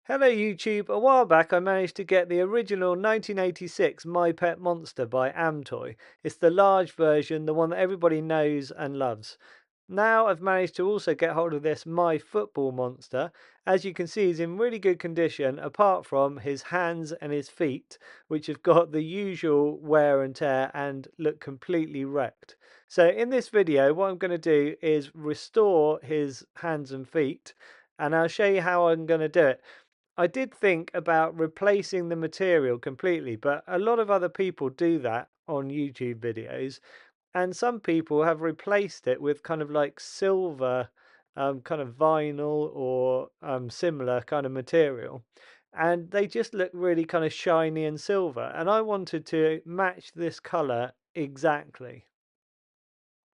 Hello YouTube, a while back I managed to get the original 1986 My Pet Monster by AmToy. It's the large version, the one that everybody knows and loves. Now I've managed to also get hold of this My Football Monster. As you can see, he's in really good condition apart from his hands and his feet, which have got the usual wear and tear and look completely wrecked. So in this video what I'm going to do is restore his hands and feet, and I'll show you how I'm going to do it. I did think about replacing the material completely, but a lot of other people do that on YouTube videos, and some people have replaced it with kind of like silver, kind of vinyl or similar kind of material, and they just look really kind of shiny and silver. And I wanted to match this color exactly.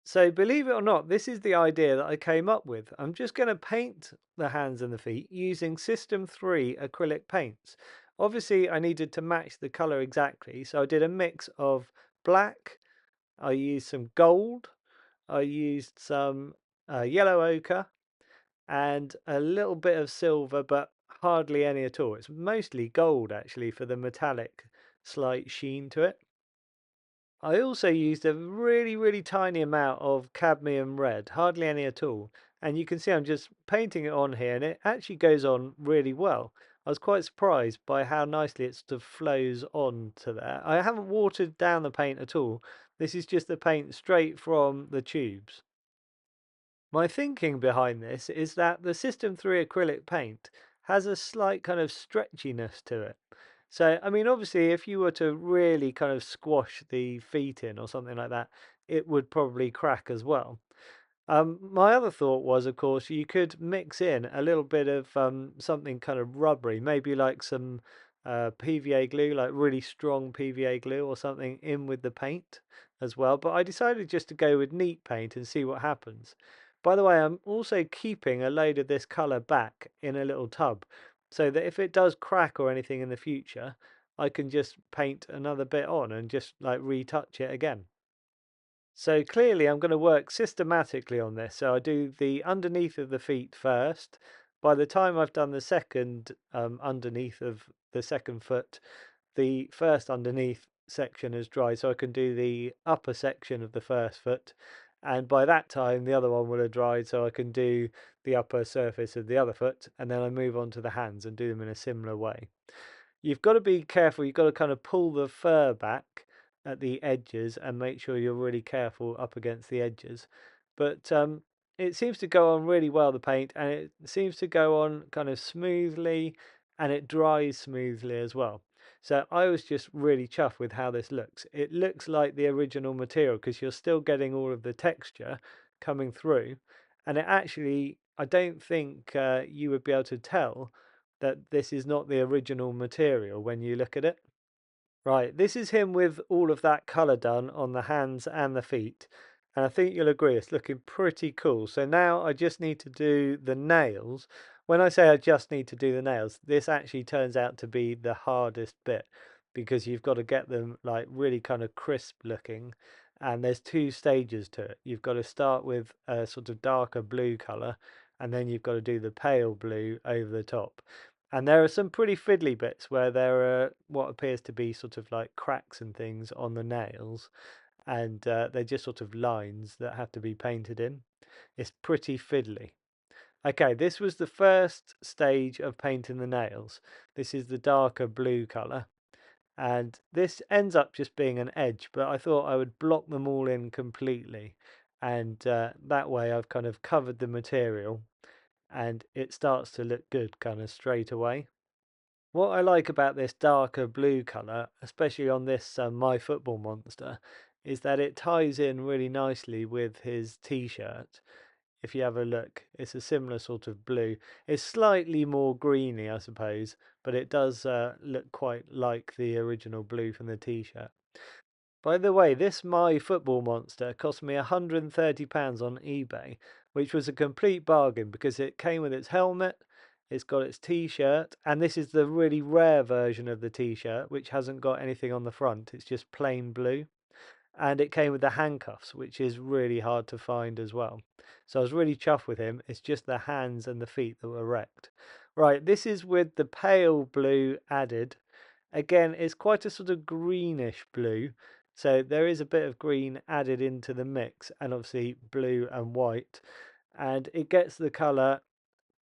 So believe it or not, this is the idea that I came up with. I'm just going to paint the hands and the feet using System 3 acrylic paints. Obviously, I needed to match the color exactly, so I did a mix of black, I used some gold, I used some yellow ochre, and a little bit of silver, but hardly any at all. It's mostly gold actually for the metallic slight sheen to it. I also used a really tiny amount of cadmium red, hardly any at all. And you can see I'm just painting it on here and it actually goes on really well. I was quite surprised by how nicely it sort of flows on to there. I haven't watered down the paint at all. This is just the paint straight from the tubes. My thinking behind this is that the System 3 acrylic paint has a slight kind of stretchiness to it. So, I mean, obviously, if you were to really kind of squash the feet in or something like that, it would probably crack as well. My other thought was, of course, you could mix in a little bit of something kind of rubbery, maybe like some PVA glue, like really strong PVA glue or something in with the paint as well. But I decided just to go with neat paint and see what happens. By the way, I'm also keeping a load of this colour back in a little tub so that if it does crack or anything in the future, I can just paint another bit on and just like retouch it again. So clearly I'm going to work systematically on this. So I do the underneath of the feet first. By the time I've done the second underneath of the second foot, the first underneath section is dry, so I can do the upper section of the first foot. And by that time, the other one will have dried, so I can do the upper surface of the other foot. And then I move on to the hands and do them in a similar way. You've got to be careful. You've got to kind of pull the fur back at the edges and make sure you're really careful up against the edges. But it seems to go on really well, the paint, and it seems to go on kind of smoothly and it dries smoothly as well. So I was just really chuffed with how this looks. It looks like the original material because you're still getting all of the texture coming through. And it actually, I don't think you would be able to tell that this is not the original material when you look at it. Right, this is him with all of that colour done on the hands and the feet. And I think you'll agree it's looking pretty cool. So now I just need to do the nails. When I say I just need to do the nails, this actually turns out to be the hardest bit because you've got to get them like really kind of crisp looking. And there's two stages to it. You've got to start with a sort of darker blue colour and then you've got to do the pale blue over the top. And there are some pretty fiddly bits where there are what appears to be sort of like cracks and things on the nails, and they're just sort of lines that have to be painted in. It's pretty fiddly. Okay, this was the first stage of painting the nails. This is the darker blue colour, and this ends up just being an edge, but I thought I would block them all in completely, and that way I've kind of covered the material, and it starts to look good kind of straight away. What I like about this darker blue colour, especially on this My Football Monster, is that it ties in really nicely with his t-shirt. If you have a look, it's a similar sort of blue. It's slightly more greeny, I suppose, but it does look quite like the original blue from the t-shirt. By the way, this My Football Monster cost me £130 on eBay, which was a complete bargain because it came with its helmet, it's got its t-shirt, and this is the really rare version of the t-shirt, which hasn't got anything on the front, it's just plain blue. And it came with the handcuffs, which is really hard to find as well. So I was really chuffed with him. It's just the hands and the feet that were wrecked. Right, this is with the pale blue added. Again, it's quite a sort of greenish blue, so there is a bit of green added into the mix, and obviously blue and white, and it gets the colour.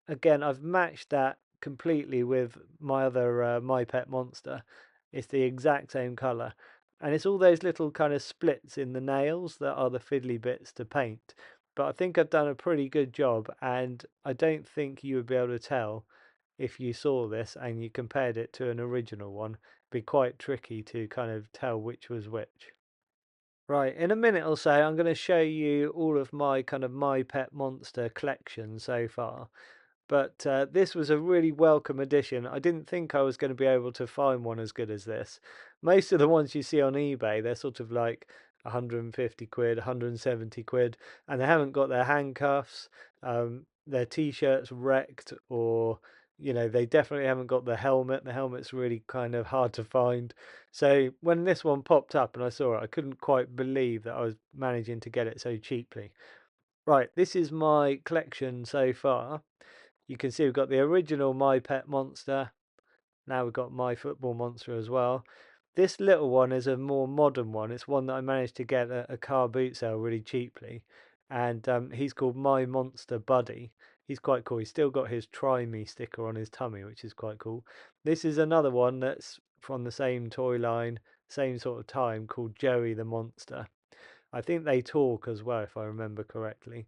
Again, I've matched that completely with my other My Pet Monster. It's the exact same colour. And it's all those little kind of splits in the nails that are the fiddly bits to paint. But I think I've done a pretty good job, and I don't think you would be able to tell if you saw this and you compared it to an original one. It'd be quite tricky to kind of tell which was which. Right, in a minute or so, I'm going to show you all of my kind of My Pet Monster collection so far. But this was a really welcome addition. I didn't think I was going to be able to find one as good as this. Most of the ones you see on eBay, they're sort of like 150 quid, 170 quid, and they haven't got their handcuffs, their t-shirts wrecked, or they definitely haven't got the helmet. The helmet's really kind of hard to find. So when this one popped up and I saw it, I couldn't quite believe that I was managing to get it so cheaply. Right, this is my collection so far. You can see we've got the original My Pet Monster. Now we've got My Football Monster as well. This little one is a more modern one. It's one that I managed to get at a car boot sale really cheaply. And he's called My Monster Buddy. He's quite cool. He's still got his Try Me sticker on his tummy, which is quite cool. This is another one that's from the same toy line, same sort of time, called Joey the Monster. I think they talk as well, if I remember correctly.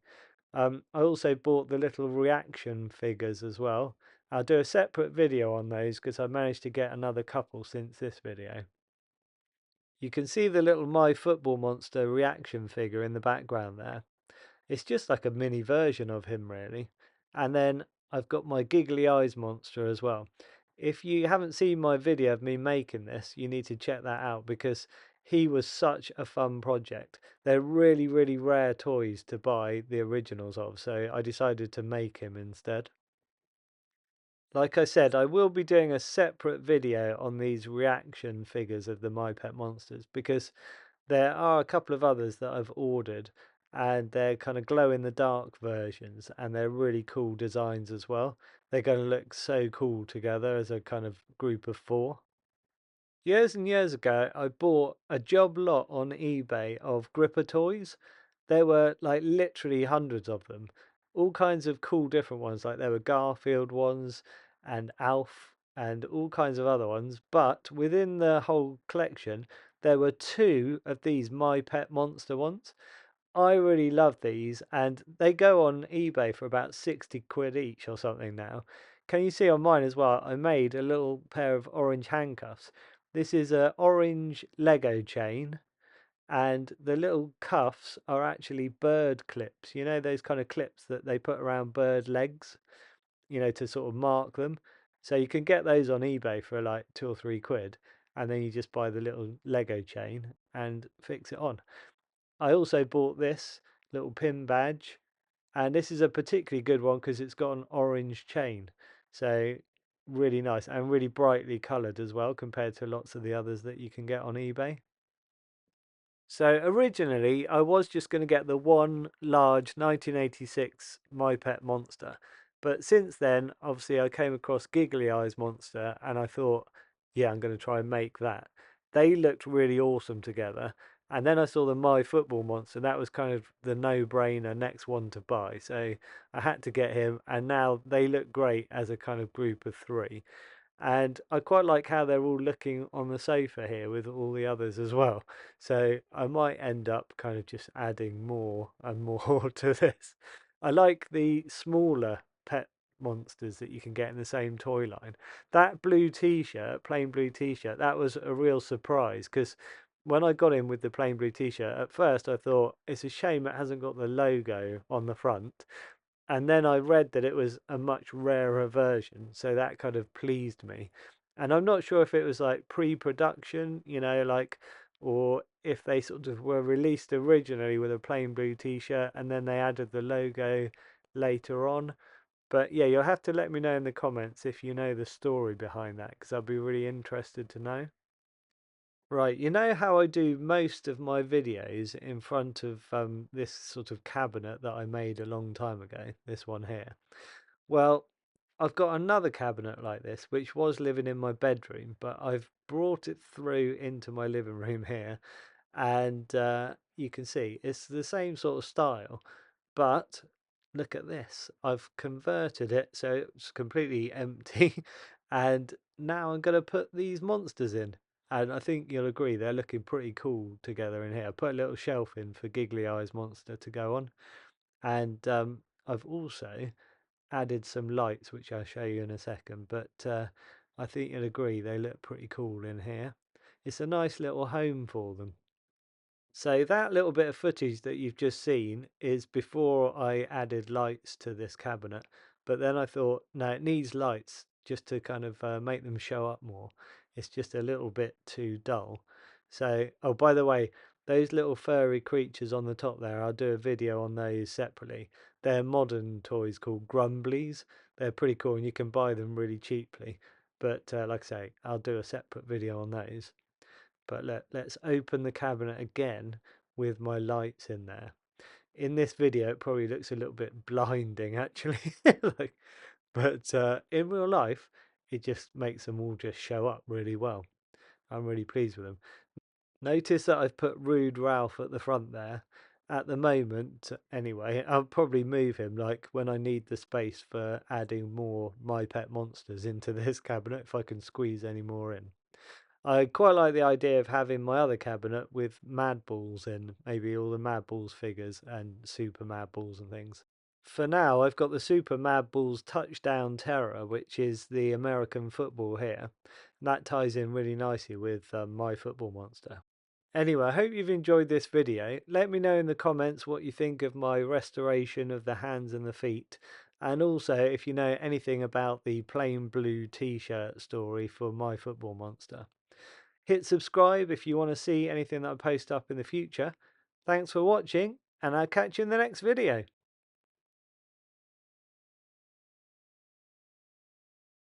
I also bought the little reaction figures as well. I'll do a separate video on those because I managed to get another couple since this video. You can see the little My Football Monster reaction figure in the background there. It's just like a mini version of him, really. And then I've got my Giggly Eyes monster as well. If you haven't seen my video of me making this, you need to check that out because he was such a fun project. They're really, really rare toys to buy the originals of, so I decided to make him instead. Like I said, I will be doing a separate video on these reaction figures of the My Pet Monsters because there are a couple of others that I've ordered and they're kind of glow in the dark versions and they're really cool designs as well. They're going to look so cool together as a kind of group of four. Years and years ago, I bought a job lot on eBay of gripper toys. There were like literally hundreds of them, all kinds of cool different ones. Like there were Garfield ones and Alf and all kinds of other ones. But within the whole collection, there were two of these My Pet Monster ones. I really love these, and they go on eBay for about 60 quid each or something now. Can you see on mine as well? I made a little pair of orange handcuffs. This is a orange Lego chain, and the little cuffs are actually bird clips. You know, those kind of clips that they put around bird legs, to sort of mark them. So you can get those on eBay for like 2 or 3 quid, and then you just buy the little Lego chain and fix it on. I also bought this little pin badge, and this is a particularly good one because it's got an orange chain. So really nice and really brightly coloured as well compared to lots of the others that you can get on eBay. So originally, I was just going to get the one large 1986 My Pet Monster. But since then, obviously, I came across Giggly Eyes Monster and I thought, yeah, I'm going to try and make that. They looked really awesome together. And then I saw the My Football Monster. That was kind of the no-brainer next one to buy. So I had to get him. And now they look great as a kind of group of three. And I quite like how they're all looking on the sofa here with all the others as well. So I might end up kind of just adding more and more to this. I like the smaller pet monsters that you can get in the same toy line. That blue t-shirt, plain blue t-shirt, that was a real surprise because when I got in with the plain blue t-shirt, at first I thought it's a shame it hasn't got the logo on the front, and then I read that it was a much rarer version, so that kind of pleased me. And I'm not sure if it was like pre-production, like, or if they sort of were released originally with a plain blue t-shirt and then they added the logo later on. But yeah, you'll have to let me know in the comments if you know the story behind that, because I'll be really interested to know. Right, you know how I do most of my videos in front of this sort of cabinet that I made a long time ago, this one here. Well, I've got another cabinet like this, which was living in my bedroom, but I've brought it through into my living room here, and you can see it's the same sort of style, but look at this. I've converted it so it's completely empty, and now I'm going to put these monsters in. And I think you'll agree they're looking pretty cool together in here. I put a little shelf in for Giggly Eyes Monster to go on, and I've also added some lights, which I'll show you in a second. But I think you'll agree they look pretty cool in here. It's a nice little home for them. So that little bit of footage that you've just seen is before I added lights to this cabinet. But then I thought, no, it needs lights just to kind of make them show up more. It's just a little bit too dull. So, oh, by the way, those little furry creatures on the top there, I'll do a video on those separately. They're modern toys called Grumblies. They're pretty cool and you can buy them really cheaply. But like I say, I'll do a separate video on those. But let's open the cabinet again with my lights in there. In this video, it probably looks a little bit blinding, actually. like, but in real life, it just makes them all just show up really well. I'm really pleased with them. Notice that I've put Rude Ralph at the front there. At the moment, anyway, I'll probably move him like when I need the space for adding more My Pet Monsters into this cabinet, if I can squeeze any more in. I quite like the idea of having my other cabinet with Mad Balls in, maybe all the Mad Balls figures and Super Mad Balls and things. For now, I've got the Super Mad Balls Touchdown Terror, which is the American football here. That ties in really nicely with My Football Monster. Anyway, I hope you've enjoyed this video. Let me know in the comments what you think of my restoration of the hands and the feet. And also if you know anything about the plain blue t-shirt story for My Football Monster. Hit subscribe if you want to see anything that I post up in the future. Thanks for watching, and I'll catch you in the next video.